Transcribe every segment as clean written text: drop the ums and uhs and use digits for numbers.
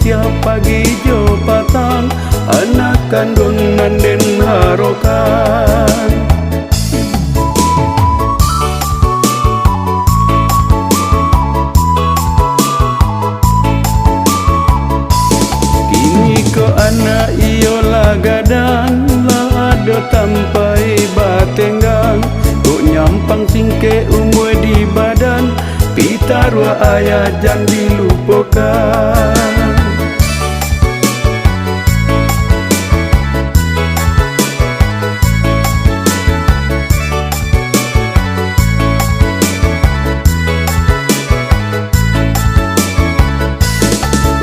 tiap pagi jo patang, anak kandung nanden harokan. Kini ko anak iyo lagadan, lah ada tampai batenggang, kok nyampang singke umur di badan, pita rua ayah jangan dilupakan.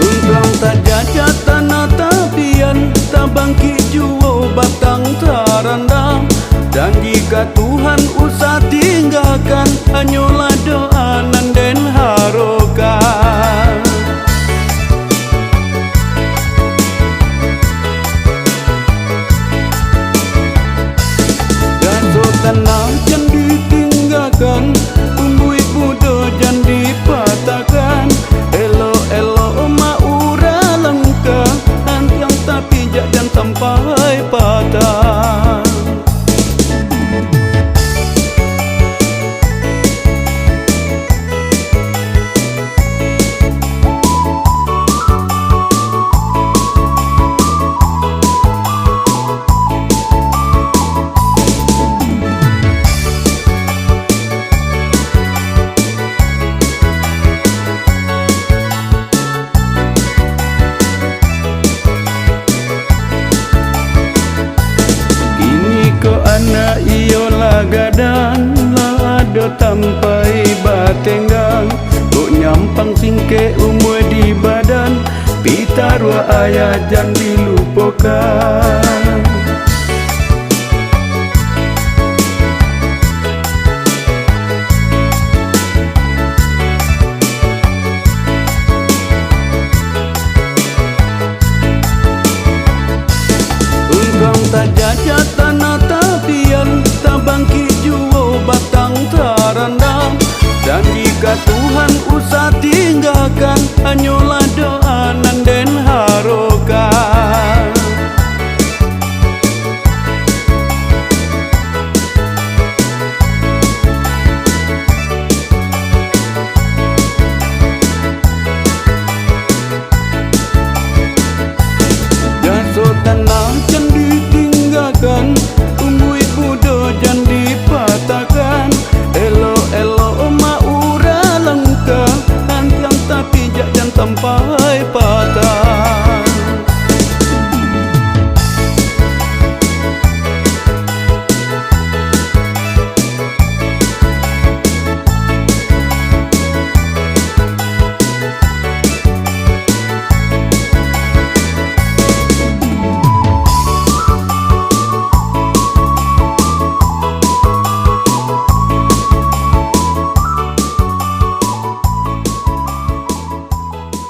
Untung tak jajah tanah tabian, tak bangkit juo batang terandam. Dan jika Tuhan usah tinggalkan, hanyalah doa nanden harokan. Gaso tanah jangan ditinggalkan, umbui budo jangan dipatahkan. Elo-elo maura langka, yang tapi jangan sampai patah. Anak iyo lagadan, lah ada tampai batenggang, kok nyampang singke umur di badan, pita rua ayah jangan dilupakan.